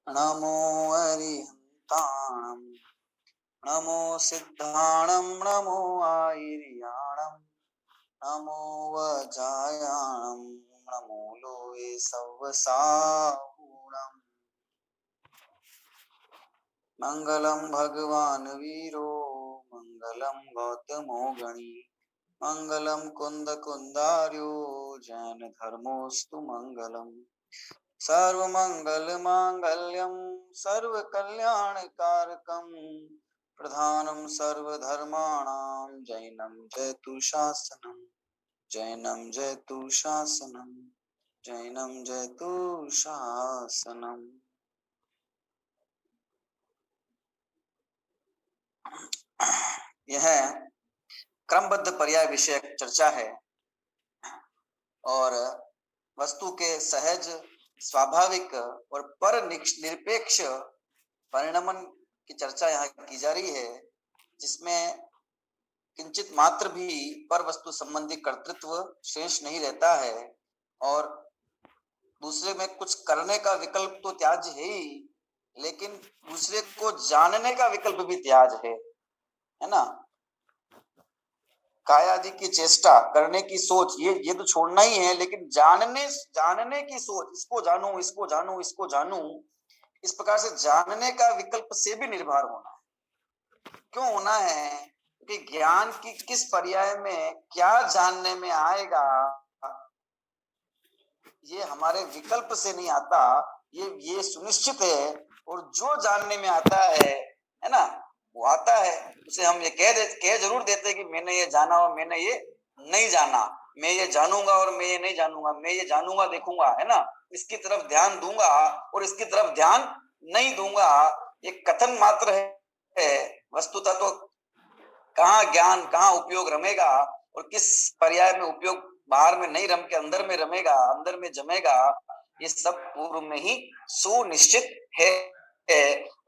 नमो अरिहन्ताणं नमो सिद्धाणं नमो आयर्याणं नमो वज्रायाणं नमो लोये सवसाहुणम् मंगलम भगवान वीरो मंगलम गौतमो गणी मंगलम कुंद कुंदार्यो जैन धर्मोस्तु मंगलम सर्वमंगल मांगल्यम सर्व कल्याण कारकम प्रधानम सर्वधर्माणां जैनम जयतु शासनम जैनम जयतु शासनम जैनम जयतु शासनम। यह क्रमबद्ध पर्याय विषयक चर्चा है और वस्तु के सहज स्वाभाविक और पर निरपेक्ष परिणमन की चर्चा यहाँ की जा रही है, जिसमें किंचित मात्र भी पर वस्तु संबंधी कर्तृत्व शेष नहीं रहता है और दूसरे में कुछ करने का विकल्प तो त्याज्य है ही, लेकिन दूसरे को जानने का विकल्प भी त्याज्य है ना। कायादि की चेष्टा करने की सोच ये तो छोड़ना ही है, लेकिन जानने की सोच, इसको जानूं इसको जानूं इसको जानूं, इस प्रकार से जानने का विकल्प से भी निर्भर होना है। क्यों होना है? कि ज्ञान की किस पर्याय में क्या जानने में आएगा ये हमारे विकल्प से नहीं आता, ये सुनिश्चित है। और जो जानने में आता है ना, वो आता है, उसे हम ये कह जरूर देते हैं कि मैंने ये जाना और मैंने ये नहीं जाना, मैं ये जानूंगा और मैं ये नहीं जानूंगा, मैं ये जानूंगा देखूंगा, है ना, इसकी तरफ ध्यान दूंगा और इसकी तरफ ध्यान नहीं दूंगा। ये कथन मात्र है, वस्तुतः तो कहाँ ज्ञान कहाँ उपयोग रमेगा और किस पर्याय में उपयोग बाहर में नहीं रम के अंदर में रमेगा, अंदर में जमेगा, ये सब पूर्व में ही सुनिश्चित है।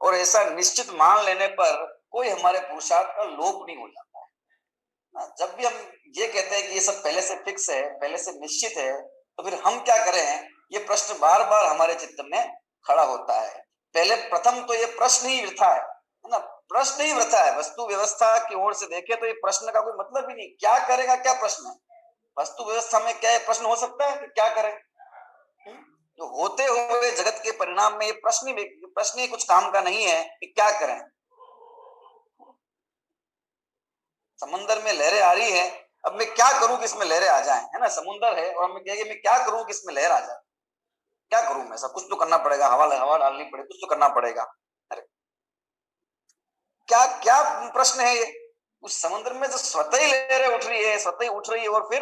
और ऐसा निश्चित मान लेने पर कोई हमारे पुरुषार्थ का लोप नहीं हो जाता है। जब भी हम ये कहते हैं कि ये सब पहले से फिक्स है, पहले से निश्चित है, तो फिर हम क्या करें, ये प्रश्न बार बार हमारे चित्त में खड़ा होता है। पहले प्रथम तो ये प्रश्न ही वृथा है ना, प्रश्न ही वृथा है। वस्तु व्यवस्था की ओर से देखे तो ये प्रश्न का कोई मतलब ही नहीं। क्या करेगा, क्या प्रश्न है? वस्तु व्यवस्था में क्या प्रश्न हो सकता है कि क्या करें? तो होते हुए जगत के परिणाम में ये प्रश्न ही कुछ काम का नहीं है कि क्या करें। समंदर में लहरें आ रही है, अब मैं क्या करूं कि इसमें लहरें आ जाएं, है ना। समुंदर है और मैं क्या करूं कि इसमें लहर आ जाए, क्या करूं मैं? सब कुछ तो करना पड़ेगा, हवा डालनी पड़ेगी, कुछ तो करना पड़ेगा। अरे क्या क्या प्रश्न है ये? उस समुद्र में जो स्वतः ही लहरें उठ रही है, स्वतः ही उठ रही है और फिर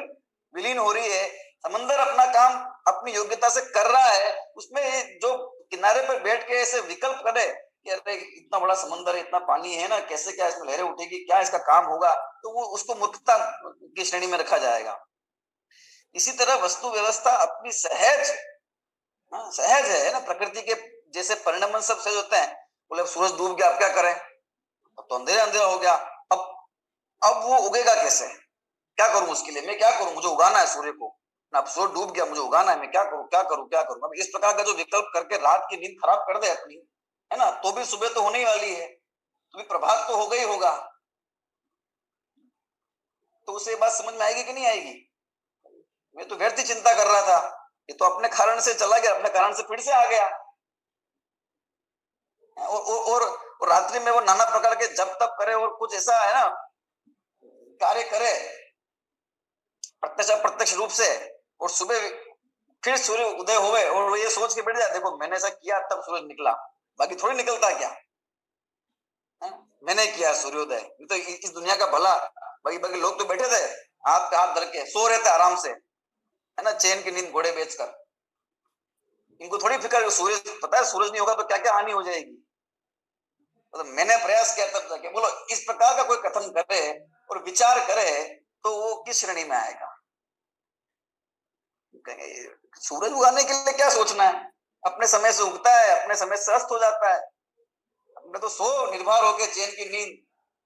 विलीन हो रही है। समंदर अपना काम अपनी योग्यता से कर रहा है, उसमें जो किनारे पर बैठ के ऐसे विकल्प करे कि अरे इतना बड़ा समंदर है, इतना पानी है ना, कैसे क्या इसमें लहरें उठेगी, क्या इसका काम होगा, तो वो उसको मूर्खता की श्रेणी में रखा जाएगा। इसी तरह वस्तु व्यवस्था अपनी सहज है ना। प्रकृति के जैसे परिणमन सब सहज होते हैं। बोले सूरज डूब गया, अब क्या करें? अब तो अंधेरा अंधेरा हो गया, अब वो उगेगा कैसे? क्या करूं उसके लिए? मैं क्या करूं? मुझे उगाना है सूर्य को ना, अब सूरज डूब गया, मुझे उगाना है, मैं क्या करूं क्या करूं क्या करूं? अब इस प्रकार का जो विकल्प करके रात की नींद खराब कर दे अपनी, है ना, तो भी सुबह तो होने ही वाली है, तो भी प्रभात तो होगा ही होगा। तो उसे बात समझ में आएगी कि नहीं आएगी? मैं तो व्यर्थ चिंता कर रहा था, ये तो अपने कारण से चला गया, अपने कारण से फिर से आ गया। और रात्रि में वो नाना प्रकार के जप तप करे और कुछ ऐसा है ना कार्य करे प्रत्यक्ष अप्रत्यक्ष रूप से, और सुबह फिर सूर्य उदय होवे और वो ये सोच के बैठ जाए देखो मैंने ऐसा किया तब सूरज निकला, बाकी थोड़ी निकलता क्या है? मैंने किया सूर्योदय, तो इस दुनिया का भला, बाकी लोग तो बैठे थे हाथ पे हाथ धर के सो रहे थे आराम से, है ना, चैन की नींद घोड़े बेचकर। इनको थोड़ी फिक्र, सूरज पता है सूरज नहीं होगा तो क्या क्या हानि हो जाएगी। तो मैंने प्रयास किया तब जाके, बोलो इस प्रकार का कोई कथन करे और विचार करे तो वो किस श्रेणी में आएगा? सूरज उगाने के लिए क्या सोचना है? अपने समय से उगता है, अपने समय से अस्त हो जाता है। अपने तो सो निर्भर होकर चैन की नींद,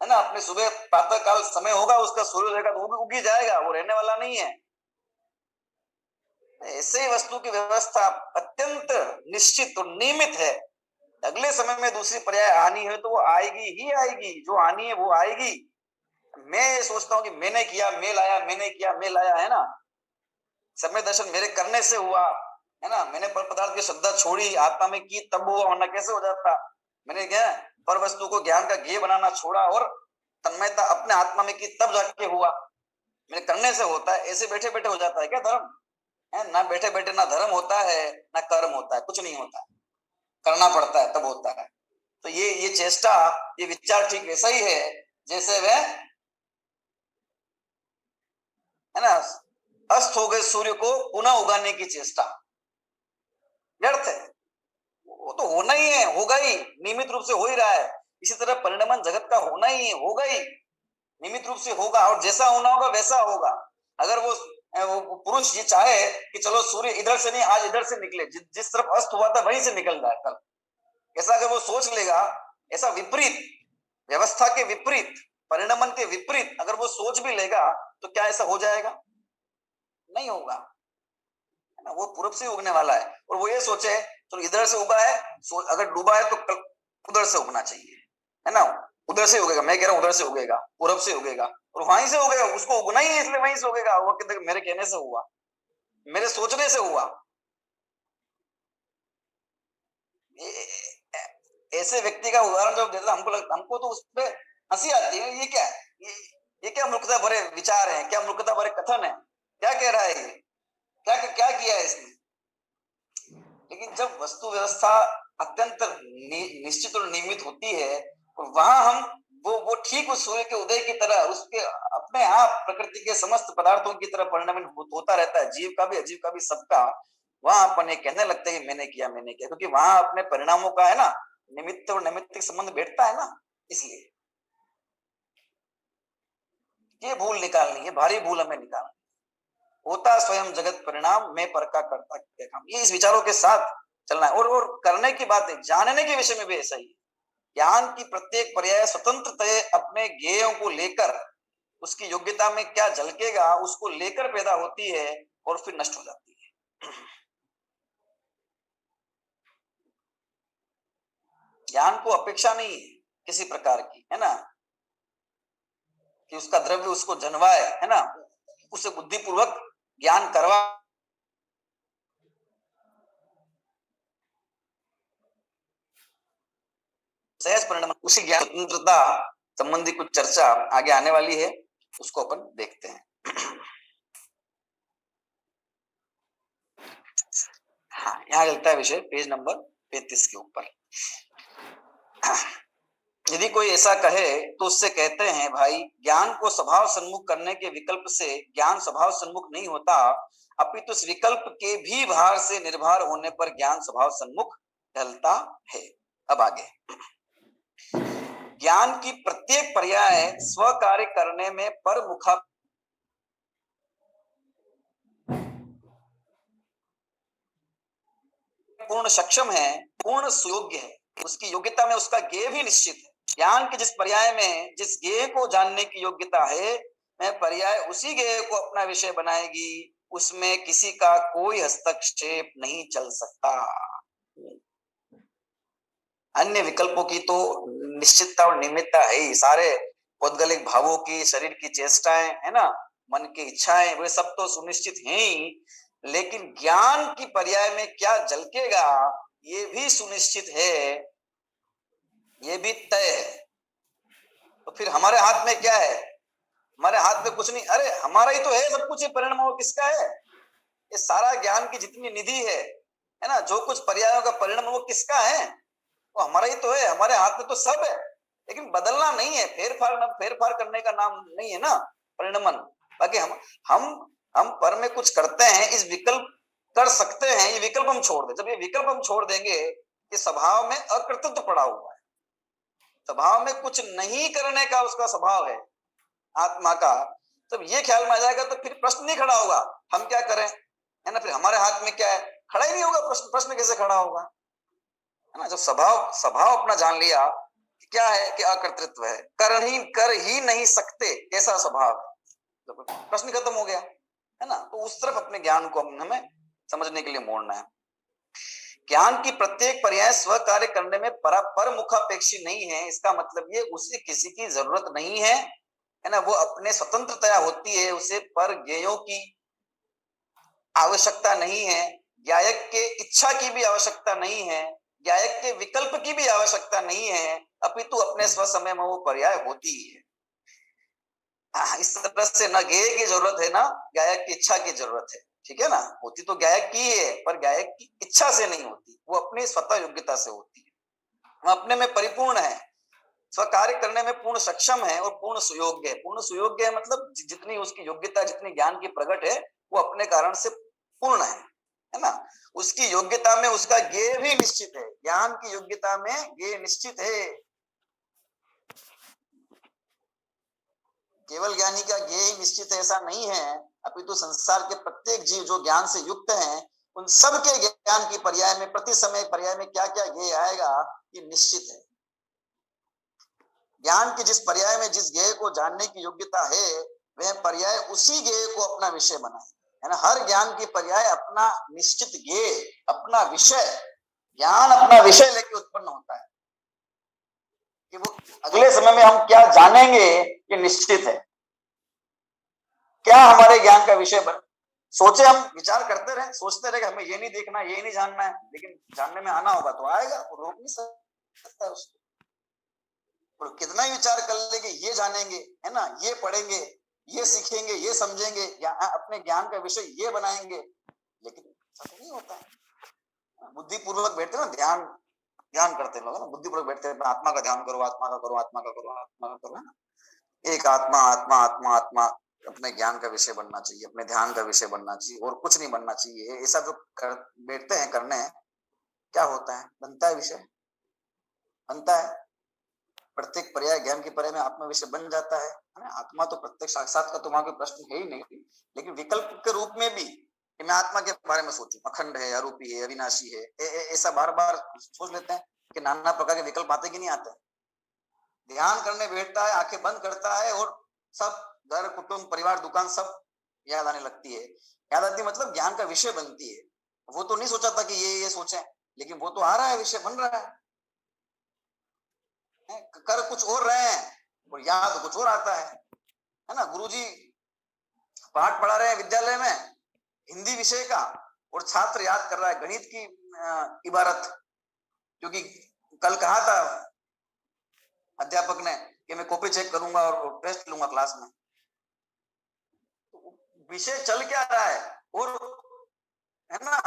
है ना, अपने सुबह प्रातः काल समय होगा उसका, सूर्य रहेगा तो वो भी उगी जाएगा, वो रहने वाला नहीं है। ऐसे ही वस्तु की व्यवस्था अत्यंत निश्चित और नियमित है, अगले समय में दूसरी पर्याय आनी है तो वो आएगी ही आएगी, जो आनी है वो आएगी। मैं ये सोचता हूँ कि मैंने किया मैं लाया, मैंने किया मैं लाया, है ना, समय दर्शन मेरे करने से हुआ, है ना, मैंने पर पदार्थ की श्रद्धा छोड़ी, आत्मा में की तब हुआ, वरना कैसे हो जाता। मैंने क्या पर वस्तु को ज्ञान का ज्ञेय बनाना छोड़ा और तन्मयता अपने आत्मा में की तब जाके हुआ। मेरे करने से होता है, ऐसे बैठे बैठे हो जाता है क्या धर्म? है ना, बैठे बैठे ना धर्म होता है ना कर्म होता है, कुछ नहीं होता, करना पड़ता है तब होता है। तो ये चेष्टा, ये विचार ठीक वैसा ही है जैसे वह, है ना, अस्त हो गए सूर्य को पुनः उगाने की चेष्टा व्यर्थ है, वो तो होना ही है, होगा ही, नियमित रूप से हो ही रहा है। इसी तरह परिणमन जगत का होना ही है, होगा ही, नियमित रूप से होगा, और जैसा होना होगा वैसा होगा। अगर वो पुरुष ये चाहे कि चलो सूर्य इधर से नहीं आज इधर से निकले, जिस तरफ अस्त हुआ था वहीं से निकल रहा है कल, ऐसा अगर वो सोच लेगा, ऐसा विपरीत व्यवस्था के विपरीत, परिणमन के विपरीत अगर वो सोच भी लेगा, तो क्या ऐसा हो जाएगा? नहीं होगा, है ना। वो पूरब से उगने वाला है, और वो ये सोचे तो इधर से उगा है, अगर डूबा है तो उधर से उगना चाहिए, है ना, उधर से उगेगा, मैं कह रहा हूं उधर से उगेगा, पूरब से उगेगा, और वहीं से उगेगा, उसको उगना ही है इसलिए वहीं से उगेगा। वो कहते मेरे कहने से हुआ, मेरे सोचने से हुआ। ऐसे व्यक्ति का उदाहरण जब देता हमको तो उस पर हंसी आती है। ये क्या है, ये क्या मूर्खता भरे विचार है, क्या मूर्खता भरे कथन है, क्या कह रहा है ये, क्या क्या किया है इसने। लेकिन जब वस्तु व्यवस्था अत्यंत निश्चित और नियमित होती है, और वहां हम वो ठीक उस सूर्य के उदय की तरह उसके अपने आप प्रकृति के समस्त पदार्थों की तरह परिणमन होता रहता है, जीव का भी अजीव का भी सबका। वहां अपन ये कहने लगते हैं कि मैंने किया मैंने किया, क्योंकि वहां अपने परिणामों का, है ना, निमित्त और नैमित्तिक संबंध बैठता है ना, इसलिए ये भूल निकालनी है, भारी भूल हमें निकालनी। होता स्वयं जगत परिणाम, मैं पर का करता क्या काम, ये इस विचारों के साथ चलना है। और करने की बात है, जानने के विषय में भी ऐसा ही है। ज्ञान की प्रत्येक पर्याय स्वतंत्रतः अपने ज्ञेयों को लेकर, उसकी योग्यता में क्या झलकेगा उसको लेकर पैदा होती है और फिर नष्ट हो जाती है। ज्ञान को अपेक्षा नहीं है किसी प्रकार की, है ना, कि उसका द्रव्य उसको जन्माए, है ना, उसे बुद्धिपूर्वक ज्ञान करवा, सहज परिणाम, उसी ज्ञान स्वतंत्रता संबंधी कुछ चर्चा आगे आने वाली है, उसको अपन देखते हैं। हाँ, यहाँ चलता है विषय पेज नंबर 35 के ऊपर। यदि कोई ऐसा कहे तो उससे कहते हैं भाई, ज्ञान को स्वभाव सन्मुख करने के विकल्प से ज्ञान स्वभाव सन्मुख नहीं होता, अपितु इस विकल्प के भी भार से निर्भर होने पर ज्ञान स्वभाव सन्मुख कहलता है। अब आगे, ज्ञान की प्रत्येक पर्याय स्व कार्य करने में पर मुखा पूर्ण सक्षम है, पूर्ण सुयोग्य है, उसकी योग्यता में उसका ज्ञेय भी निश्चित है। ज्ञान के जिस पर्याय में जिस ज्ञेय को जानने की योग्यता है, वह पर्याय उसी ज्ञेय को अपना विषय बनाएगी, उसमें किसी का कोई हस्तक्षेप नहीं चल सकता। अन्य विकल्पों की तो निश्चितता और निमित्ता है ही, सारे पौद्गलिक भावों की, शरीर की चेष्टाएं, है ना, मन की इच्छाएं, वे सब तो सुनिश्चित हैं ही, लेकिन ज्ञान की पर्याय में क्या झलकेगा ये भी सुनिश्चित है, ये भी तय है। तो फिर हमारे हाथ में क्या है? हमारे हाथ में कुछ नहीं, अरे हमारा ही तो है सब कुछ, ये परिणाम किसका है? ये सारा ज्ञान की जितनी निधि है ना, जो कुछ पर्यायों का परिणाम वो किसका है? वो हमारा ही तो है, हमारे हाथ में तो सब है, लेकिन बदलना नहीं है, फेरफार करने का नाम नहीं है ना परिणमन। बाकी हम पर में कुछ करते हैं, इस विकल्प कर सकते हैं, ये विकल्प हम छोड़ दें, जब ये विकल्प हम छोड़ देंगे कि स्वभाव में अकृतित्व पड़ा हुआ है, स्वभाव में कुछ नहीं करने का उसका स्वभाव है आत्मा का, तब ये ख्याल में आ जाएगा तो फिर प्रश्न नहीं खड़ा होगा हम क्या करें, है ना, फिर हमारे हाथ में क्या है, खड़ा ही नहीं होगा प्रश्न कैसे खड़ा होगा, है ना। जब स्वभाव अपना जान लिया क्या है कि अकर्तृत्व है, कर ही नहीं सकते ऐसा स्वभाव है, तो प्रश्न खत्म हो गया, है ना। तो उस तरफ अपने ज्ञान को हमें समझने के लिए मोड़ना है। ज्ञान की प्रत्येक पर्याय स्व कार्य करने में परमुखापेक्षी नहीं है। इसका मतलब ये उसे किसी की जरूरत नहीं है ना, वो अपने स्वतंत्रतया होती है, उसे पर ज्ञेयों की आवश्यकता नहीं है, गायक के इच्छा की भी आवश्यकता नहीं है, गायक के विकल्प की भी आवश्यकता नहीं है, अपितु अपने स्व समय में वो पर्याय होती ही है। इस तरह से न गेय की जरूरत है ना गायक की इच्छा की जरूरत है, ठीक है ना। होती तो गायक की है पर गायक की इच्छा से नहीं होती, वो अपनी स्वतः योग्यता से होती है, वो अपने में परिपूर्ण है, स्व कार्य करने में पूर्ण सक्षम है और पूर्ण सुयोग्य है। पूर्ण सुयोग्य है मतलब जितनी उसकी योग्यता, जितनी ज्ञान की प्रकट है, वो अपने कारण से पूर्ण है ना। उसकी योग्यता में उसका ज्ञेय भी निश्चित है, ज्ञान की योग्यता में ज्ञेय निश्चित है। केवल ज्ञानी का ज्ञेय निश्चित ऐसा नहीं है, अपितु संसार के प्रत्येक जीव जो ज्ञान से युक्त हैं, उन सब के ज्ञान की पर्याय में प्रति समय पर्याय में क्या क्या ज्ञेय आएगा ये निश्चित है। ज्ञान के जिस पर्याय में जिस ज्ञेय को जानने की योग्यता है, वह पर्याय उसी ज्ञेय को अपना विषय बनाए, है ना। हर ज्ञान की पर्याय अपना निश्चित ज्ञेय, अपना विषय, ज्ञान अपना विषय लेके उत्पन्न होता है कि वो अगले समय में हम क्या जानेंगे ये निश्चित है। क्या हमारे ज्ञान का विषय बन, सोचे हम विचार करते रहे, सोचते रहे कि हमें ये नहीं देखना, ये नहीं जानना है, लेकिन जानने में आना होगा तो आएगा, वो रोक नहीं सकता उसको। और कितना ही विचार कर ले कि ये जानेंगे, है ना, ये पढ़ेंगे, ये सीखेंगे, ये समझेंगे, अपने ज्ञान का विषय ये बनाएंगे, लेकिन ऐसा नहीं होता है। बुद्धिपूर्वक बैठते ना, ध्यान करते लोग ना, बुद्धिपूर्वक बैठते हैं, आत्मा का ध्यान करो, आत्मा का करो, आत्मा का करो, आत्मा का करो, है ना। एक आत्मा आत्मा आत्मा आत्मा अपने ज्ञान का विषय बनना चाहिए, अपने ध्यान का विषय बनना चाहिए, और कुछ नहीं बनना चाहिए। ऐसा जो बैठते हैं करने, क्या होता है, बनता है विषय, बनता है। प्रत्येक पर्याय ज्ञान के पर्याय में आत्मा विषय बन जाता है ना। आत्मा तो प्रत्येक साक्षात का तो वहां कोई प्रश्न है ही नहीं, लेकिन विकल्प के रूप में भी कि मैं आत्मा के बारे में सोचूं, अखंड है, अरूपी है, अविनाशी है, ऐसा बार बार सोच लेते हैं कि नाना प्रकार के विकल्प आते कि नहीं आते। ध्यान करने बैठता है, आंखें बंद करता है और सब घर, कुटुंब, परिवार, दुकान सब याद आने लगती है। याद आती मतलब ज्ञान का विषय बनती है। वो तो नहीं सोचा था कि ये सोचे, लेकिन वो तो आ रहा है, विषय बन रहा है। कर कुछ और रहे हैं और याद कुछ और आता है ना। गुरुजी पाठ पढ़ा रहे हैं विद्यालय में हिंदी विषय का, और छात्र याद कर रहा है गणित की इबारत, क्योंकि कल कहा था अध्यापक ने कि मैं कॉपी चेक करूंगा और टेस्ट लूंगा क्लास में। विषय चल क्या रहा है और, है ना,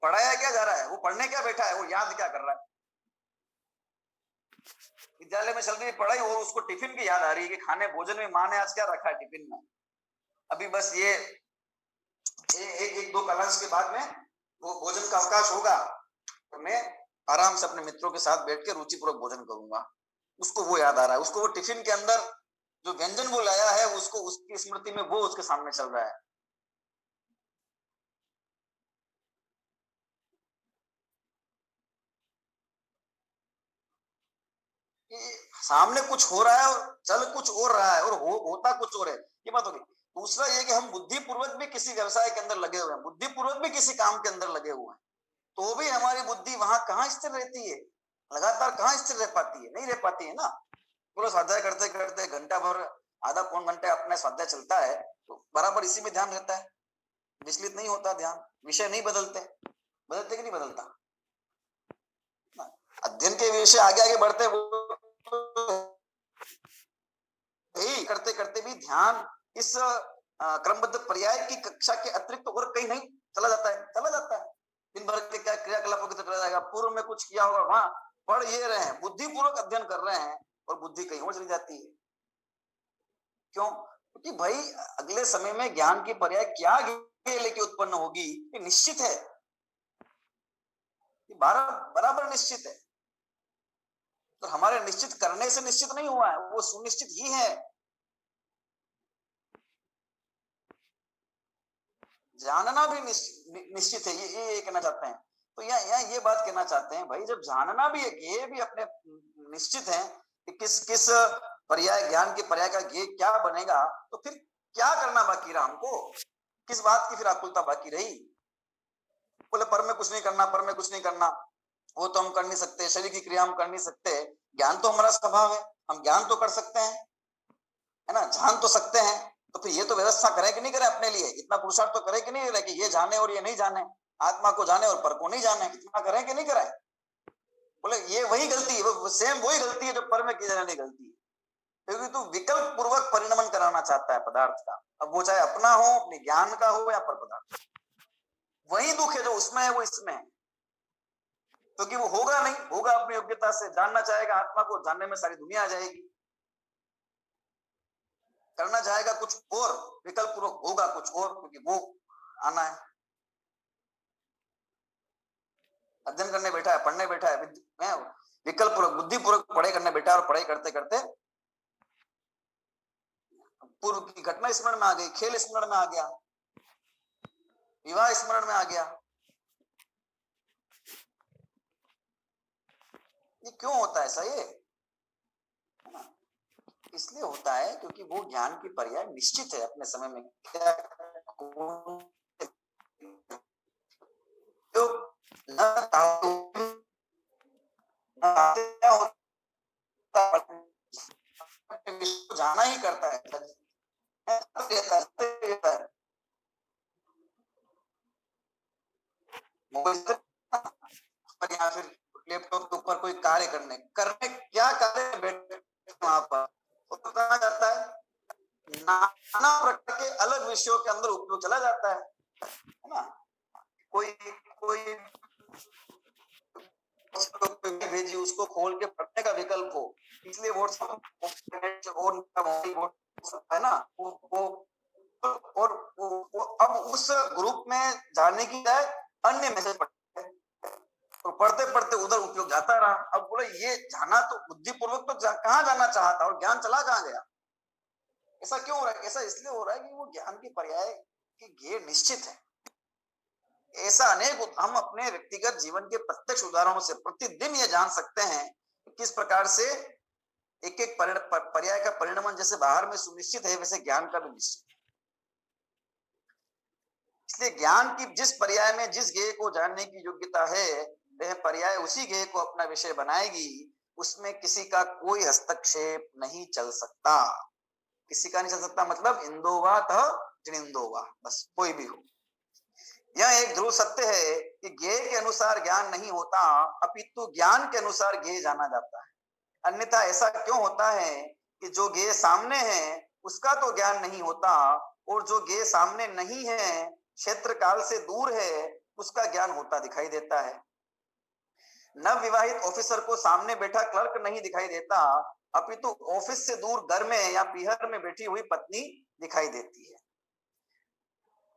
पढ़ाया क्या जा रहा है, वो पढ़ने क्या बैठा है, वो याद क्या कर रहा है। विद्यालय में चल रही पढ़ाई और उसको टिफिन की याद आ रही है कि खाने भोजन में माँ ने आज क्या रखा है टिफिन में। अभी बस ये एक दो क्लास के बाद में वो भोजन का अवकाश होगा, तो मैं आराम से अपने मित्रों के साथ बैठ के रुचिपूर्वक भोजन करूंगा। उसको वो याद आ रहा है, उसको वो टिफिन के अंदर जो व्यंजन वो लाया है, उसको उसकी स्मृति में वो उसके सामने चल रहा है। सामने कुछ हो रहा है और चल कुछ और रहा है और होता कुछ और है, ये बात होगी। दूसरा ये कि हम बुद्धिपूर्वक भी किसी व्यवसाय के अंदर लगे हुए हैं, बुद्धिपूर्वक भी किसी काम के अंदर लगे हुए हैं, तो भी हमारी बुद्धि वहां कहाँ स्थिर रहती है, लगातार कहाँ स्थिर रह पाती है, नहीं रह पाती है ना। पूरा स्वाध्याय करते करते घंटा भर, आधा पौन घंटे अपने स्वाध्याय चलता है, तो बराबर इसी में ध्यान रहता है, विचलित नहीं होता ध्यान, विषय नहीं बदलते, बदलते कि नहीं बदलता। अध्ययन के विषय आगे आगे बढ़ते यही करते करते भी ध्यान इस क्रमबद्ध पर्याय की कक्षा के अतिरिक्त और कहीं नहीं चला जाता है। दिन भर के क्या क्रियाकलापों की तरफ चला जाएगा, पूर्व में कुछ किया होगा, वहां पढ़ ये रहे हैं, बुद्धिपूर्वक अध्ययन कर रहे हैं और बुद्धि कहीं और चली जाती है। क्यों? क्योंकि भाई अगले समय में ज्ञान की पर्याय क्या लेके उत्पन्न होगी ये निश्चित है, बराबर निश्चित है। तो हमारे निश्चित करने से निश्चित नहीं हुआ है, वो सुनिश्चित ही है। जानना भी निश्चित है, ये कहना चाहते हैं। तो यहाँ ये बात कहना चाहते हैं भाई, जब जानना भी है, ये भी अपने निश्चित है कि किस पर्याय, ज्ञान के पर्याय का ये क्या बनेगा, तो फिर क्या करना बाकी रहा हमको, किस बात की फिर आकुलता बाकी रही। बोले पर में कुछ नहीं करना, पर में कुछ नहीं करना, वो तो हम कर नहीं सकते, शरीर की क्रिया हम कर नहीं सकते, ज्ञान तो हमारा स्वभाव है, हम ज्ञान तो कर सकते हैं, है ना, जान तो सकते हैं। तो फिर ये तो व्यवस्था करे कि नहीं करे अपने लिए, इतना पुरुषार्थ तो करे कि नहीं करे कि ये जाने और ये नहीं जाने, आत्मा को जाने और पर को नहीं जाने, इतना करें कि नहीं करें? बोले ये वही गलती है, वो सेम वही गलती है जो पर में की जाने वाली गलती है, क्योंकि तू विकल्प पूर्वक परिणमन कराना चाहता है पदार्थ का, अब वो चाहे अपना हो, अपने ज्ञान का हो या पर पदार्थ, वही दुख है जो उसमें है वो इसमें है, क्योंकि वो होगा नहीं, होगा अपनी योग्यता से, जानना चाहेगा आत्मा को, जानने में सारी दुनिया आ जाएगी, करना चाहेगा कुछ और, विकल्प पूर्वक होगा कुछ और, क्योंकि वो आना है। अध्ययन करने बैठा है, पढ़ने बैठा है, विकल्प पूर्वक बुद्धि पूर्वक पढ़ाई करने बैठा, और पढ़ाई करते करते पूर्व की घटना स्मरण में आ गई, खेल स्मरण में आ गया, विवाह स्मरण में आ गया। ये क्यों होता है ऐसा? ये इसलिए होता है क्योंकि वो ज्ञान की पर्याय निश्चित है अपने समय में, क्या तो जाना ही करता है, मोबाइल या फिर लैपटॉप के ऊपर कोई कार्य करने क्या कार्य बैठे वहां पर, तो कहा जाता है नाना प्रकार के अलग विषयों के अंदर उपयोग चला जाता है ना। कोई कोई भेजी, उसको खोल के पढ़ने का विकल्प हो, इसलिए व्हाट्सएप है ना, वो अब उस ग्रुप में जाने की बजाय अन्य मैसेज पढ़ते हैं, तो पढ़ते पढ़ते उधर उपयोग जाता रहा। अब बोले ये जाना तो बुद्धिपूर्वक तो कहाँ जाना चाहता और ज्ञान चला कहाँ गया? ऐसा क्यों हो रहा है? ऐसा इसलिए हो रहा है कि वो ज्ञान की पर्याय की गेय निश्चित है। ऐसा अनेक हम अपने व्यक्तिगत जीवन के प्रत्यक्ष उदाहरणों से प्रतिदिन ये जान सकते हैं किस प्रकार से एक एक पर्याय का परिणमन जैसे बाहर में सुनिश्चित है, वैसे ज्ञान का भी निश्चित है। इसलिए ज्ञान की जिस पर्याय में जिस गेय को जानने की योग्यता है, वह पर्याय उसी गेय को अपना विषय बनाएगी, उसमें किसी का कोई हस्तक्षेप नहीं चल सकता, किसी का नहीं चल सकता, मतलब इंदोवा तह जनिंदोवा, बस कोई भी हो। यह एक ध्रुव सत्य है कि गेय के अनुसार ज्ञान नहीं होता, अपितु ज्ञान के अनुसार गेय जाना जाता है। अन्यथा ऐसा क्यों होता है कि जो गेय सामने है उसका तो ज्ञान नहीं होता, और जो गेय सामने नहीं है, क्षेत्र काल से दूर है, उसका ज्ञान होता दिखाई देता है। नव विवाहित ऑफिसर को सामने बैठा क्लर्क नहीं दिखाई देता, अपितु ऑफिस से दूर घर में या पीहर में बैठी हुई पत्नी दिखाई देती है।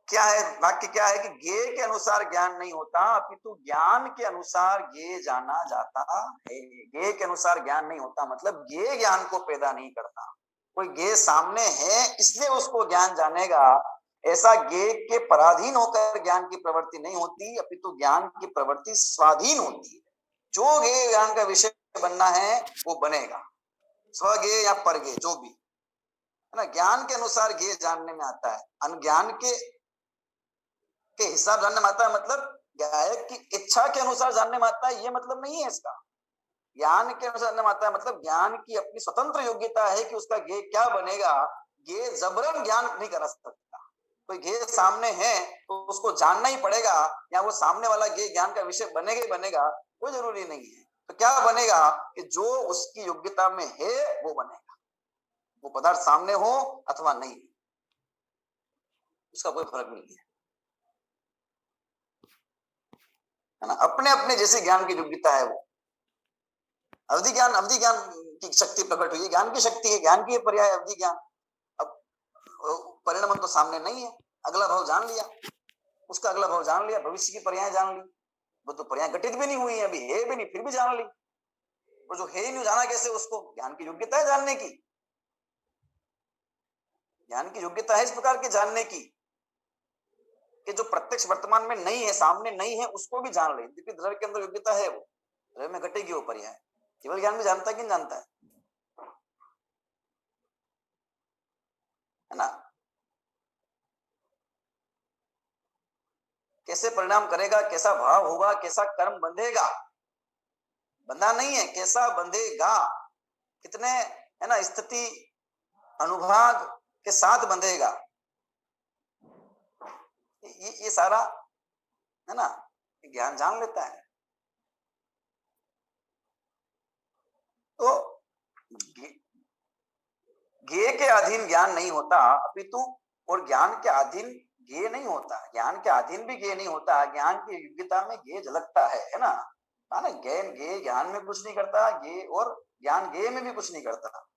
क्या है वाक्य? क्या है कि गेय के अनुसार ज्ञान नहीं होता, अपितु ज्ञान के अनुसार गेय जाना जाता है। गेय के अनुसार ज्ञान नहीं होता मतलब गेय ज्ञान को पैदा नहीं करता। कोई गेय सामने है इसलिए उसको ज्ञान जानेगा, ऐसा गेय के पराधीन होकर ज्ञान की प्रवृत्ति नहीं होती, अपितु ज्ञान की प्रवृत्ति स्वाधीन होती है। जो गेय ज्ञान का विषय बनना है वो बनेगा, स्वगेय या परगेय जो भी है ना, ज्ञान के अनुसार गेय जानने में आता है। अनज्ञान के हिसाब जानने में आता है, मतलब गायक की इच्छा के अनुसार जानने में आता है, ये मतलब नहीं है इसका। ज्ञान के अनुसार जानने में आता है मतलब ज्ञान की अपनी स्वतंत्र योग्यता है कि उसका गेय क्या बनेगा। गेय जबरन ज्ञान नहीं करा सकता। कोई गेय सामने है तो उसको जानना ही पड़ेगा, या वो सामने वाला गेय ज्ञान का विषय बनेगा ही बनेगा, कोई जरूरी नहीं है। तो क्या बनेगा कि जो उसकी योग्यता में है वो बनेगा, वो पदार्थ सामने हो अथवा नहीं, उसका कोई फर्क नहीं है ना। अपने अपने जैसे ज्ञान की योग्यता है वो। अवधि ज्ञान की शक्ति प्रकट हुई है, ज्ञान की शक्ति है, ज्ञान की पर्याय अवधि ज्ञान। अब परिणाम तो सामने नहीं है, अगला भाव जान लिया, उसका अगला भाव जान लिया, भविष्य की पर्याय जान ली, वो तो पर्याय घटित भी नहीं हुई है, अभी है भी नहीं, फिर भी जान ली। और जो है ही नहीं जाना कैसे, उसको ज्ञान की योग्यता है जानने की, ज्ञान की योग्यता है इस प्रकार के जानने की कि जो प्रत्यक्ष वर्तमान में नहीं है, सामने नहीं है, उसको भी जान ले। दिव्य द्रव्य के अंदर योग्यता है, वो द्रव्य में घटेगी वो पर्याय। केवल ज्ञान भी जानता है कि नहीं जानता है ना। कैसे परिणाम करेगा, कैसा भाव होगा, कैसा कर्म बंधेगा, बंधा नहीं है, कैसा बंधेगा, कितने है ना स्थिति अनुभाग के साथ बंधेगा, ये सारा है ना ज्ञान जान लेता है। तो ज्ञेय के अधीन ज्ञान नहीं होता, अपितु और ज्ञान के अधीन ज्ञेय नहीं होता, ज्ञान के अधीन भी ज्ञेय नहीं होता, ज्ञान की योग्यता में ज्ञेय झलकता है ना। ज्ञेय ज्ञान में कुछ नहीं करता, ज्ञेय और ज्ञान ज्ञेय में भी कुछ नहीं करता।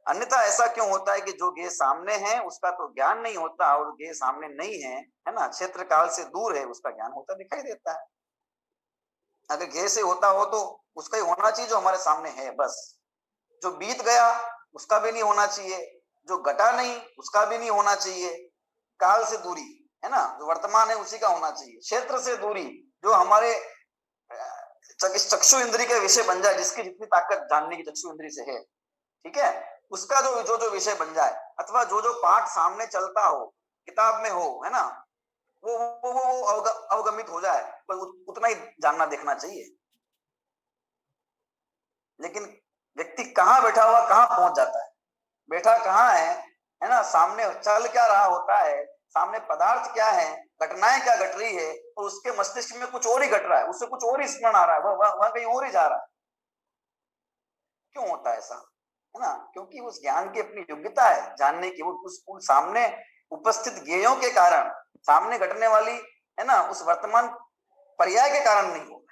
अन्यथा ऐसा क्यों होता है कि जो ज्ञेय सामने है उसका तो ज्ञान नहीं होता, और ज्ञेय सामने नहीं है ना, क्षेत्र काल से दूर है, उसका ज्ञान होता दिखाई देता है। अगर ज्ञेय से होता हो तो उसका ही होना चाहिए जो हमारे सामने है, बस। जो बीत गया उसका भी नहीं होना चाहिए, जो घटा नहीं उसका भी नहीं होना चाहिए। काल से दूरी है ना, जो वर्तमान है उसी का होना चाहिए। क्षेत्र से दूरी, जो हमारे चक्षु इंद्री के विषय बन जाए, जिसकी जितनी ताकत जानने की चक्षु इंद्री से है, ठीक है, उसका जो विषय बन जाए, अथवा जो पाठ सामने चलता हो, किताब में हो, है ना, वो अवगमित हो जाए, पर उतना ही जानना देखना चाहिए। लेकिन व्यक्ति कहाँ बैठा हुआ कहाँ पहुंच जाता है, बैठा कहाँ है ना, सामने चल क्या रहा होता है, सामने पदार्थ क्या है, घटनाएं क्या घट रही है, और उसके मस्तिष्क में कुछ और ही घट रहा है, उससे कुछ और ही स्मरण आ रहा है, वह कहीं और ही जा रहा है। क्यों होता है ऐसा, है ना? क्योंकि उस ज्ञान की अपनी योग्यता है जानने की, वो उस सामने उपस्थित ज्ञेयों के कारण, सामने घटने वाली है ना उस वर्तमान पर्याय के कारण नहीं हो।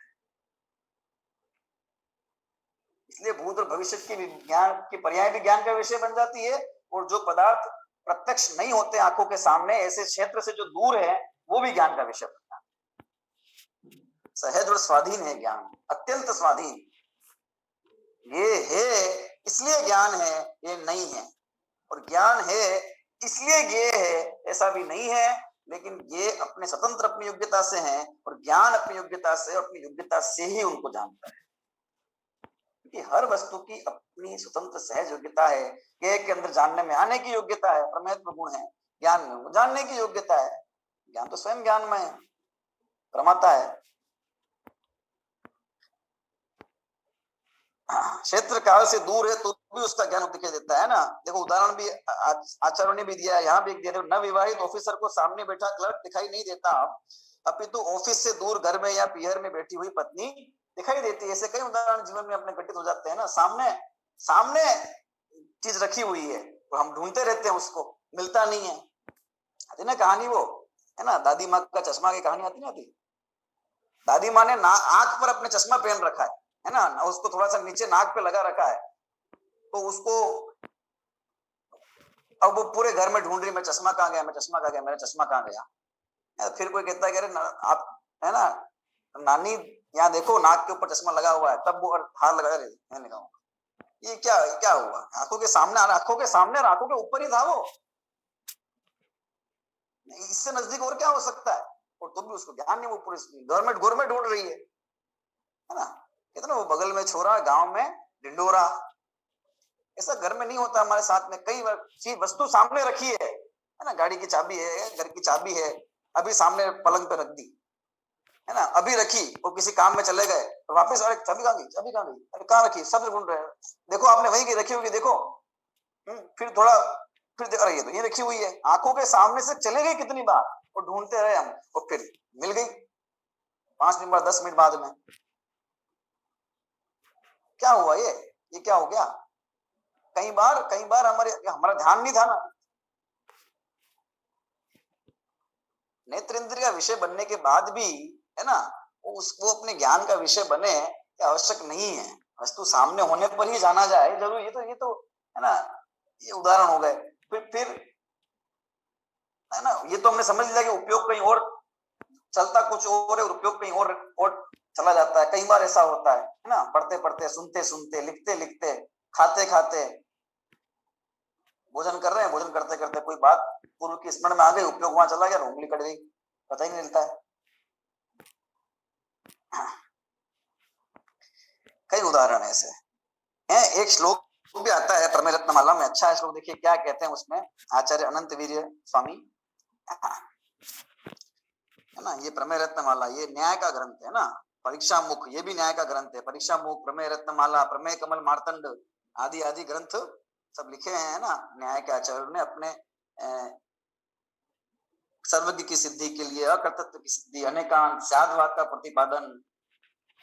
इसलिए भूत और भविष्य की ज्ञान की पर्याय भी ज्ञान का विषय बन जाती है, और जो पदार्थ प्रत्यक्ष नहीं होते आंखों के सामने, ऐसे क्षेत्र से जो दूर है, वो भी ज्ञान का विषय बनता है। सहज और स्वाधीन है ज्ञान, अत्यंत स्वाधीन। ये है इसलिए ज्ञान है, ये नहीं है, और ज्ञान है इसलिए ये है, ऐसा भी नहीं है। लेकिन ये अपने स्वतंत्र अपनी योग्यता से हैं, और ज्ञान अपनी योग्यता से, अपनी योग्यता से ही उनको जानता है। कि हर वस्तु की अपनी स्वतंत्र सहज योग्यता है, ज्ञेय के अंदर जानने में आने की योग्यता है, परमेत्म गुण है, ज्ञान में जानने की योग्यता है। ज्ञान तो स्वयं ज्ञान में प्रमाता है। क्षेत्र काल से दूर है तो भी उसका ज्ञान दिखाई देता है ना। देखो उदाहरण भी आचार्यों ने भी दिया, यहाँ भी दे रहे हो, न विवाहित ऑफिसर को सामने बैठा क्लर्क दिखाई नहीं देता, अपितु ऑफिस से दूर घर में या पीहर में बैठी हुई पत्नी दिखाई देती है। ऐसे कई उदाहरण जीवन में अपने घटित हो जाते हैं ना। सामने सामने चीज रखी हुई है तो हम ढूंढते रहते हैं, उसको मिलता नहीं है। आती ना कहानी वो, है ना, दादी माँ का चश्मा की कहानी आती ना थी। दादी माँ ने आंख पर अपने चश्मा पहन रखा है ना, उसको थोड़ा सा नीचे नाक पे लगा रखा है, तो उसको अब वो पूरे घर में ढूंढ रही, मैं चश्मा कहाँ गया, मैं चश्मा कहाँ गया, मेरा चश्मा कहाँ गया। फिर कोई कहता है कि अरे आप है ना नानी यहाँ देखो नाक के ऊपर चश्मा लगा हुआ है, तब वो हाथ लगा रहे मैं लगाऊंगा। ये क्या हुआ, आंखों के सामने, आंखों के सामने और आंखों के ऊपर ही था वो, इससे नजदीक और क्या हो सकता है। और तुम भी उसको ज्ञान नहीं, वो पूरी गवर्नमेंट ढूंढ रही है ना। कहते ना वो बगल में छोरा गांव में ढिंडोरा, ऐसा घर में नहीं होता हमारे साथ में। कई चीज वस्तु सामने रखी है ना, गाड़ी की चाबी है, घर की चाबी है, अभी सामने पलंग पे रख दी है ना, अभी रखी और किसी काम में चले गए और वापस, अरे चाबी कहाँ गई, चाबी कहाँ गई, अरे कहाँ रखी, सब ढूंढ रहे हैं, देखो आपने वहीं की रखी होगी, देखो फिर थोड़ा फिर देख रही है तो ये रखी हुई है, आंखों के सामने से चले गई कितनी बार और ढूंढते रहे हम, और फिर मिल गई 5 मिनट बाद, 10 मिनट बाद में। क्या हुआ ये क्या हो गया। कई बार हमारा ध्यान नहीं था ना। नेत्र इंद्रिय का विषय बनने के बाद भी है ना, वो अपने ज्ञान का विषय बने आवश्यक नहीं है। वस्तु सामने होने पर ही जाना जाए जरूर, ये तो है ना, ये उदाहरण हो गए। फिर है ना, ये तो हमने समझ लिया कि उपयोग कहीं और चलता कुछ और है और उपयोग कहीं और चला जाता है। कई बार ऐसा होता है ना, पढ़ते पढ़ते, सुनते सुनते, लिखते लिखते, खाते खाते, भोजन कर रहे हैं, भोजन करते करते कोई बात पूर्व की स्मरण में आ गई, उपयोग वहां चला गया, उंगली कट गई, पता ही नहीं चलता है। कई उदाहरण ऐसे हैं। एक श्लोक भी आता है प्रमेय रत्नमाला में, अच्छा है श्लोक, देखिए क्या कहते हैं उसमें आचार्य अनंत वीर्य स्वामी। है ना। ये प्रमेय रत्नमाला ये न्याय का ग्रंथ है ना। परीक्षा मुख ये भी न्याय का ग्रंथ है। परीक्षा मुख, प्रमेय रत्नमाला, प्रमेय कमल मार्तंड आदि आदि ग्रंथ सब लिखे हैं ना न्याय के आचार्यों ने अपने सर्वज्ञ की सिद्धि के लिए, अकर्तृत्व की सिद्धि, अनेकांत, स्यादवाद का प्रतिपादन,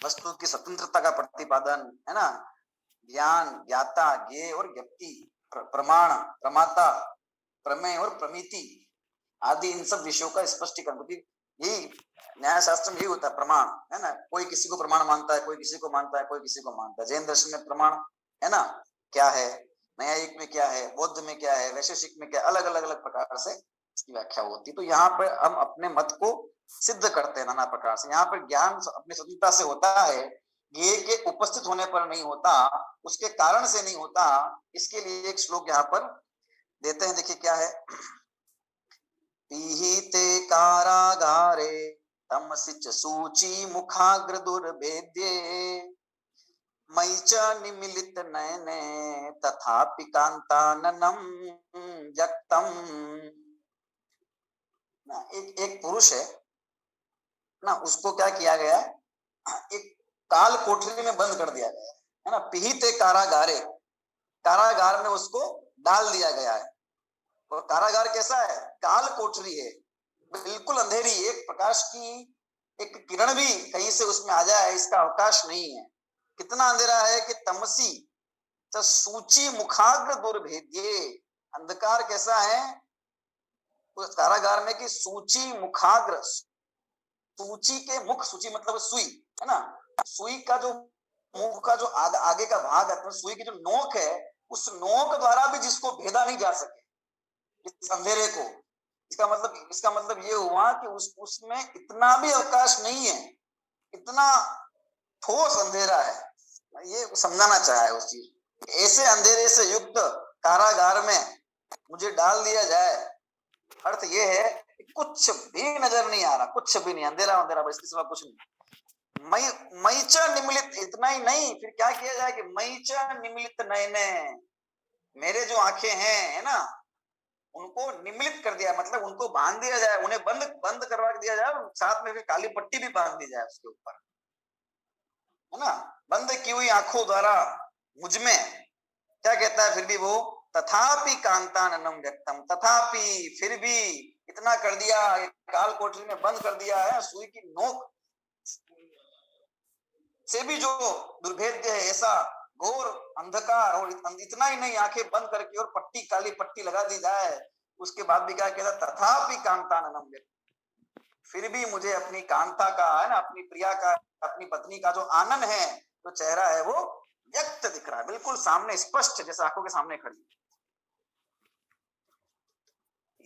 वस्तु की स्वतंत्रता का प्रतिपादन, है ना, ज्ञान, ज्ञाता, ज्ञेय और ज्ञप्ति, प्रमाण, प्रमाता, प्रमेय और प्रमिति आदि इन सब विषयों का स्पष्टीकरण। यही न्याय शास्त्र में यही होता है, प्रमाण, है ना। कोई किसी को प्रमाण मानता है, कोई किसी को मानता है, कोई किसी को मानता है। जैन दर्शन में प्रमाण है ना क्या है, न्यायिक में क्या है, बौद्ध में क्या है, वैशेषिक में क्या, अलग अलग अलग प्रकार से इसकी व्याख्या होती है। तो यहाँ पर हम अपने मत को सिद्ध करते हैं नाना प्रकार से। यहाँ पर ज्ञान अपनी स्वतंत्रता से होता है, ज्ञेय के उपस्थित होने पर नहीं होता, उसके कारण से नहीं होता। इसके लिए एक श्लोक यहाँ पर देते हैं, देखिए क्या है। पीहिते कारागारे तमसि च सूची मुखाग्र दुर्भेद्ये मयि च निमीलित नयने तथापि कांताननम व्यक्तम। एक पुरुष है ना, उसको क्या किया गया, एक काल कोठरी में बंद कर दिया गया है ना। पीहिते कारागारे, कारागार में उसको डाल दिया गया है। और कारागार कैसा है, काल कोठरी है, बिल्कुल अंधेरी, एक प्रकाश की एक किरण भी कहीं से उसमें आ जाए इसका अवकाश नहीं है। कितना अंधेरा है कि तमसी तो सूची मुखाग्र दुर्भेद्ये, अंधकार कैसा है उस कारागार में कि सूची मुखाग्र, सूची के मुख, सूची मतलब सुई है ना, सुई का जो मुख का जो आगे का भाग है, सुई की जो नोक है, उस नोक द्वारा भी जिसको भेदा नहीं जा सके इस अंधेरे को। इसका मतलब ये हुआ कि उसमें इतना भी अवकाश नहीं है, इतना ठोस अंधेरा है। ये समझाना चाहा है उस चीज। ऐसे अंधेरे से युक्त कारागार में मुझे डाल दिया जाए, अर्थ ये है कि कुछ भी नजर नहीं आ रहा, कुछ भी नहीं, अंधेरा अंधेरा, बस इसके सिवा कुछ नहीं। मई च निमिलित, इतना ही नहीं, फिर क्या किया जाए कि मई च निमिलित नयने, मेरे जो आंखें हैं है ना, उनको निमिलित कर दिया, मतलब उनको बांध दिया जाए, उन्हें बंद करवा दिया जाए, साथ में फिर काली पट्टी भी बांध दी जाए उसके ऊपर, है ना। बंद की हुई आंखों द्वारा मुझमें क्या कहता है फिर भी वो, तथापि कांताननम व्यक्तम, तथापि फिर भी इतना कर दिया, काल कोठरी में बंद कर दिया है, सुई की नोक से भी जो दुर्भेद्य है, ऐसा घोर अंधकार, और इतना ही नहीं, आंखें बंद करके और पट्टी, काली पट्टी लगा दी जाए, उसके बाद भी क्या कहता, तथापि कांताननम व्यक्तम, फिर भी मुझे अपनी कांता का, है ना, अपनी प्रिया का, अपनी पत्नी का जो आनंद है, जो चेहरा है, वो व्यक्त दिख रहा है, बिल्कुल सामने, स्पष्ट, जैसे आंखों के सामने खड़ी।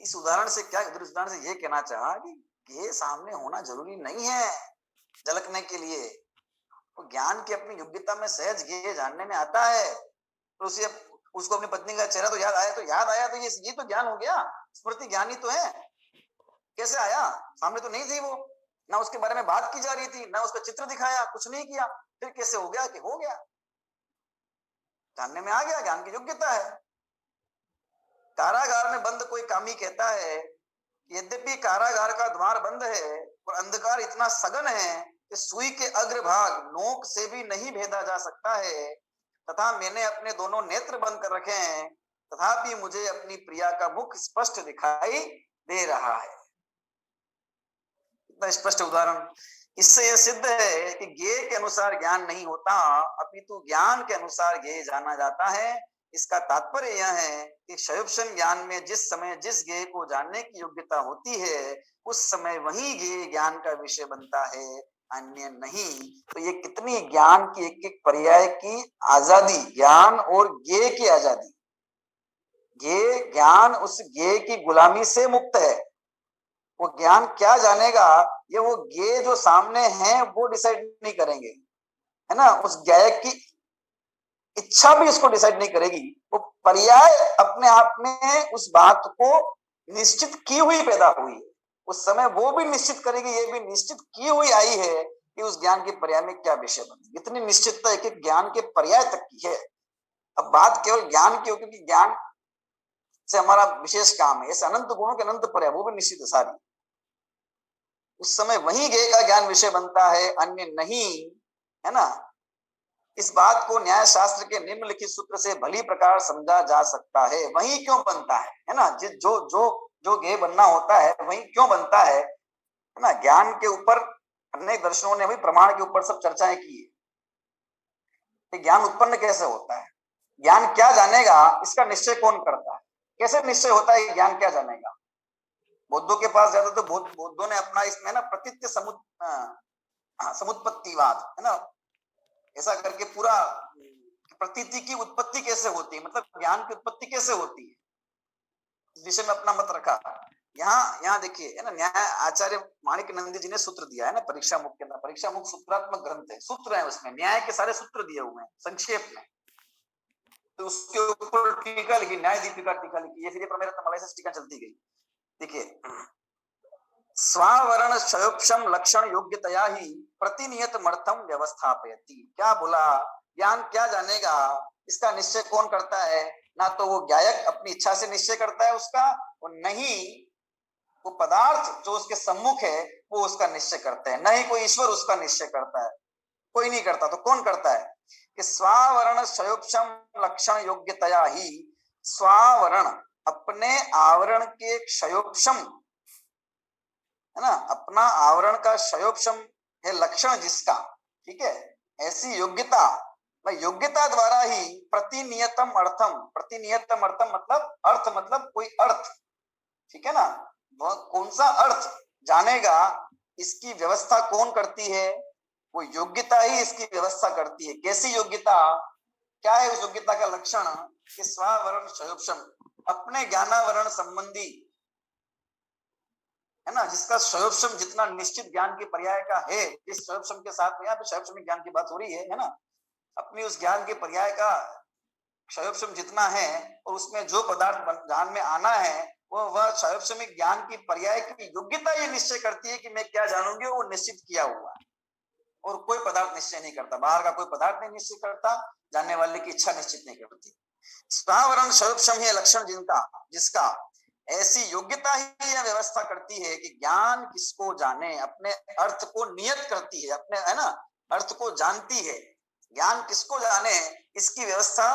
इस उदाहरण से क्या, इस उदाहरण से ये कहना चाहा कि ये सामने होना जरूरी नहीं है झलकने के लिए। तो ज्ञान की अपनी योग्यता में सहज ये जानने में आता है, तो उसको अपनी पत्नी का चेहरा तो याद आया, तो ये तो ज्ञान हो गया, स्मृति ज्ञान ही तो है। कैसे आया, सामने तो नहीं थी वो, ना उसके बारे में बात की जा रही थी, ना उसका चित्र दिखाया, कुछ नहीं किया, फिर कैसे हो गया कि हो गया, जानने में आ गया, ज्ञान की योग्यता है। कारागार में बंद कोई कामी कहता है, यद्यपि कारागार का द्वार बंद है और अंधकार इतना सघन है कि सुई के अग्रभाग नोक से भी नहीं भेदा जा सकता है, तथा मैंने अपने दोनों नेत्र बंद कर रखे हैं, तथापि मुझे अपनी प्रिया का मुख स्पष्ट दिखाई दे रहा है। इतना स्पष्ट उदाहरण। इससे यह सिद्ध है कि ज्ञेय के अनुसार ज्ञान नहीं होता, अपितु ज्ञान के ज्ञेय ज्ञान जाना जाता है। इसका तात्पर्य यह है कि क्षयोपशन ज्ञान में जिस समय जिस ज्ञेय को जानने की योग्यता होती है, उस समय वही ज्ञेय ज्ञान का विषय बनता है, अन्य नहीं। तो ये कितनी ज्ञान की एक एक पर्याय की आजादी, ज्ञान और ज्ञेय की आजादी। ज्ञेय ज्ञान उस ज्ञेय की गुलामी से मुक्त है। वो ज्ञान क्या जानेगा, ये वो ज्ञेय जो सामने है वो डिसाइड नहीं करेंगे, है ना। उस ज्ञेय की इच्छा भी इसको डिसाइड नहीं करेगी, वो पर्याय अपने आप में उस बात को निश्चित की हुई पैदा हुई है, उस समय वो भी निश्चित करेगी, ये भी निश्चित की हुई आई है कि उस ज्ञान के पर्याय में क्या विषय बने। इतनी निश्चितता एक एक ज्ञान के पर्याय तक की है। अब बात केवल ज्ञान की हो, क्योंकि ज्ञान से हमारा विशेष काम है, ऐसे अनंत गुणों के अनंत पर्याय वो भी निश्चित है सारी। उस समय वही ज्ञेय का ज्ञान विषय बनता है, अन्य नहीं, है ना। इस बात को न्याय शास्त्र के निम्नलिखित सूत्र से भली प्रकार समझा जा सकता है। वही क्यों बनता है ना, जो जो जो ज्ञेय बनना होता है वही क्यों बनता है ना। ज्ञान के ऊपर अनेक दर्शनों ने भी प्रमाण के ऊपर सब चर्चाएं की है। ज्ञान उत्पन्न कैसे होता है, ज्ञान क्या जानेगा, इसका निश्चय कौन करता है, कैसे निश्चय होता है ज्ञान क्या जानेगा। बौद्धों के पास जाते तो बौद्धों ने अपना इसमें ना प्रतीत्य समुत्पत्तिवाद, है ना, ऐसा करके पूरा प्रतीति की उत्पत्ति कैसे होती है, मतलब ज्ञान की उत्पत्ति कैसे होती है, इस विषय में अपना मत रखा। यहाँ देखिए, है ना, न्याय आचार्य माणिक नंदी जी ने सूत्र दिया है ना, परीक्षा मुख के अंदर। परीक्षा मुख सूत्रात्मक ग्रंथ है, सूत्र है उसमें, न्याय के सारे सूत्र दिए हुए हैं संक्षेप में। तो उसके ऊपर टीका लिखी, न्याय दीपिका टीका लिखी, ये फिर मेरे मलाई से टीका चलती गई। देखिए, स्वावरण क्षयोक्षम लक्षण योग्यतया ही प्रतिनियत मर्थम व्यवस्थापयति। क्या बोला, ज्ञान क्या जानेगा, इसका निश्चय कौन करता है, ना तो वो ज्ञायक अपनी इच्छा से निश्चय करता है उसका, और नहीं वो पदार्थ जो उसके सम्मुख है वो उसका निश्चय करते हैं, नहीं कोई ईश्वर उसका निश्चय करता है, कोई नहीं करता। तो कौन करता है कि स्वावरण क्षयोक्षम लक्षण योग्यतया ही, स्वावरण अपने आवरण के क्षयोक्षम, है ना, अपना आवरण का क्षयोक्षम है लक्षण जिसका, ठीक है, ऐसी योग्यता, योग्यता द्वारा ही प्रतिनियतम अर्थम, प्रतिनियतम अर्थम मतलब अर्थ, मतलब कोई अर्थ, ठीक है ना, वह कौन सा अर्थ जानेगा, इसकी व्यवस्था कौन करती है, वो योग्यता ही इसकी व्यवस्था करती है। कैसी योग्यता, क्या है उस योग्यता का लक्षण कि स्वावरण क्षयोक्षम, अपने ज्ञानावरण संबंधी, है ना, जिसका क्षयोक्षम जितना निश्चित ज्ञान के पर्याय का है, इस क्षयोक्षम के साथ में यहाँ पे क्षयोक्षम ज्ञान की बात हो रही है ना, अपनी उस ज्ञान के पर्याय का क्षयोक्षम जितना है, और उसमें जो पदार्थ ध्यान में आना है, वह क्षयोक्षमिक ज्ञान की पर्याय की योग्यता ये निश्चय करती है कि मैं क्या जानूंगी, वो निश्चित किया हुआ है, और कोई पदार्थ निश्चय नहीं करता, बाहर का कोई पदार्थ नहीं निश्चय करता, जानने वाले की इच्छा निश्चित नहीं करती। स्थावरण क्षयोक्षम है लक्षण जिनका, जिसका ऐसी योग्यता ही यह व्यवस्था करती है कि ज्ञान किसको जाने, अपने अर्थ को नियत करती है, अपने, है ना, अर्थ को जानती है। ज्ञान किसको जाने, इसकी व्यवस्था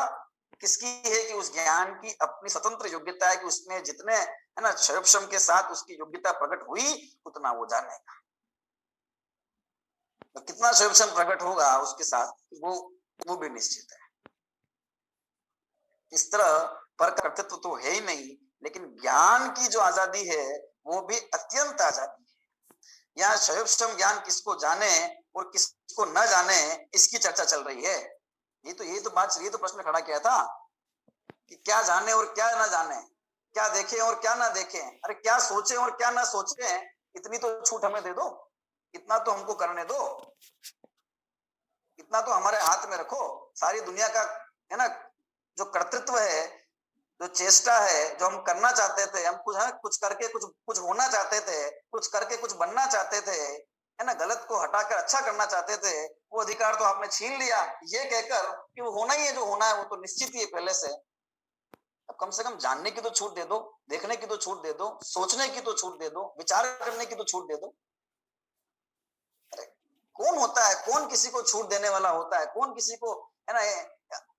किसकी है कि उस ज्ञान की अपनी स्वतंत्र योग्यता है कि उसमें जितने, है ना, क्षयोक्षम के साथ उसकी योग्यता प्रकट हुई उतना वो जानेगा। तो कितना क्षयोक्षम प्रकट होगा उसके साथ वो भी निश्चित है। इस तरह पर कर्तृत्व तो है ही नहीं, लेकिन ज्ञान की जो आजादी है वो भी अत्यंत आजादी है। यहाँ क्षयोक्षम ज्ञान किसको जाने और किसको न जाने, इसकी चर्चा चल रही है। ये तो प्रश्न खड़ा किया था कि क्या जाने और क्या ना जाने, क्या देखें और क्या ना देखें, अरे क्या सोचे और क्या ना सोचे, इतनी तो छूट हमें दे दो, इतना तो हमको करने दो, इतना तो हमारे हाथ में रखो। सारी दुनिया का, है ना, जो कर्तृत्व है, जो चेष्टा है, जो हम करना चाहते थे, हम कुछ करके कुछ होना चाहते थे, कुछ करके कुछ बनना चाहते थे, है ना, गलत को हटाकर अच्छा करना चाहते थे, वो अधिकार तो आपने छीन लिया, ये कहकर कि वो होना ही है, जो होना है वो तो निश्चित ही है पहले से। अब कम से कम जानने की तो छूट दे दो, देखने की तो छूट दे दो, सोचने की तो छूट दे दो, विचार करने की तो छूट दे दो। अरे कौन होता है, कौन किसी को छूट देने वाला होता है, कौन किसी को, है ना,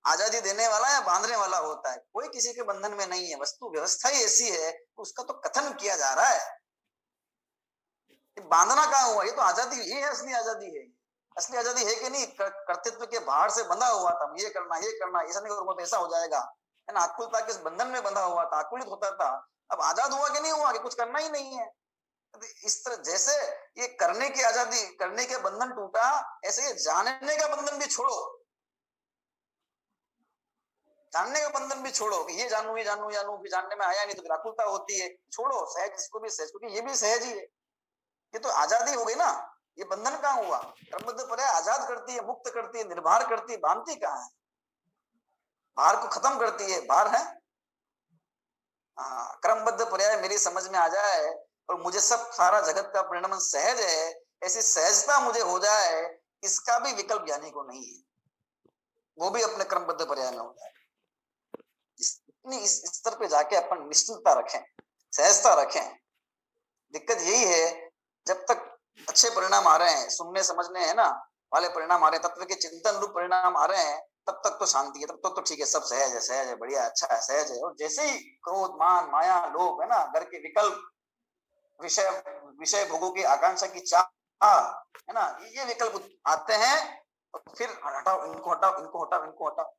आजादी देने वाला या बांधने वाला होता है, कोई किसी के बंधन में नहीं है। वस्तु व्यवस्था ही ऐसी है, उसका तो कथन किया जा रहा है। बांधना कहाँ हुआ, ये तो आजादी, ये है असली आजादी है। असली आजादी है कि नहीं, कर्तृत्व के बाहर से बंधा हुआ था, ये करना ऐसा नहीं करूंगा तो ऐसा हो जाएगा, है ना, आकुलता के बंधन में बंधा हुआ था, आकुलित होता था। अब आजाद हुआ कि नहीं हुआ कि कुछ करना ही नहीं है। इस तरह जैसे ये करने की आजादी, करने के बंधन टूटा, ऐसे ये जानने का बंधन भी छोड़ो, जानने का बंधन भी छोड़ो कि ये जानू कि जानने में आया नहीं तो व्याकुलता होती है, छोड़ो, सहज इसको भी सहज, क्योंकि ये भी सहज ही है, ये तो आजादी हो गई ना। ये बंधन कहाँ हुआ, क्रमबद्ध पर्याय आजाद करती है, मुक्त करती है, निर्भर करती है, बांधती कहाँ है, भार को खत्म करती है, भार है। हाँ, क्रमबद्ध पर्याय मेरी समझ में आ जाए और मुझे सब सारा जगत का परिणाम सहज है, ऐसी सहजता मुझे हो जाए, इसका भी विकल्प ज्ञानी को नहीं है, वो भी अपने क्रमबद्ध पर्याय में हो जाए। इस स्तर पे जाके अपन निश्चिंतता रखें, सहजता रखें। दिक्कत यही है, जब तक अच्छे परिणाम आ रहे हैं, सुनने समझने है ना वाले परिणाम आ रहे हैं, तत्व के चिंतन रूप परिणाम आ रहे हैं, तब तक तो शांति है, तब तक तो ठीक है, सब सहज है, बढ़िया, अच्छा है, सहज है। और जैसे ही क्रोध, मान, माया, लोभ, है ना, घर के विकल्प, विषय विषय भोगों की आकांक्षा की चाह, है ना, ये विकल्प आते हैं, और फिर हटाओ इनको, हटाओ इनको, हटाओ इनको, हटाओ।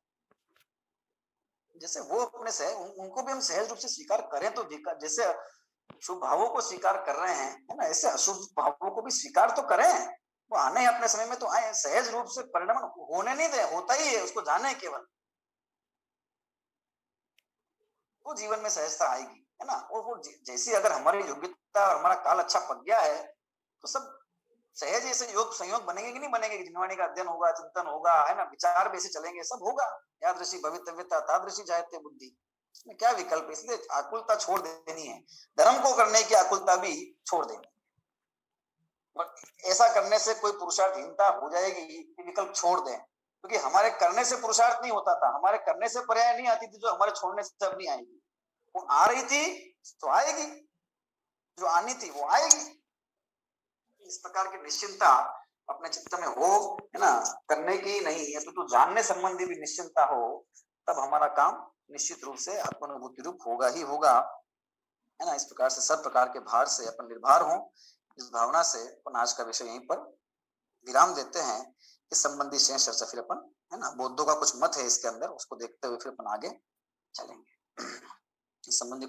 जैसे वो अपने से उनको भी हम सहज रूप से स्वीकार करें तो जैसे शुभ भावों को स्वीकार कर रहे हैं, है ना, ऐसे अशुभ भावों को भी स्वीकार तो करें। वो आने हैं अपने समय में तो आए, सहज रूप से परिणाम होने नहीं दे, होता ही है, उसको जाने केवल, वो जीवन में सहजता आएगी, है ना। और वो जैसी अगर हमारी योग्यता और हमारा काल अच्छा पक गया है, तो सब सहज ऐसे योग संयोग बनेंगे कि नहीं बनेंगे, जिनवाणी का अध्ययन होगा, चिंतन होगा, है ना, विचार भी ऐसे चलेंगे, सब होगा। यादृशी भवितव्यता तादृशी जायते बुद्धि, इसमें क्या विकल्प है, इसलिए आकुलता छोड़ देनी है, धर्म को करने की आकुलता भी छोड़ देनी। और ऐसा करने से कोई पुरुषार्थहीनता हो जाएगी कि विकल्प छोड़ दें, क्योंकि हमारे करने से पुरुषार्थ नहीं होता था, हमारे करने से पर्याय नहीं आती थी, जो हमारे छोड़ने से अब नहीं आएगी। वो आ रही थी तो आएगी, जो आनी थी वो आएगी। इस प्रकार की निश्चिंता अपने चित्त में हो, है ना, करने की नहीं है तो जानने संबंधी भी निश्चिंता हो, तब हमारा काम निश्चित रूप से आत्मानुभूति रूप होगा ही होगा, है ना। इस प्रकार से सब प्रकार के भार से अपन निर्भर हो, इस भावना से अपन आज का विषय यहीं पर विराम देते हैं। इस संबंधी शेष चर्चा फिर अपन, है ना, बौद्धों का कुछ मत है इसके अंदर, उसको देखते हुए फिर अपन आगे चलेंगे। इस संबंधी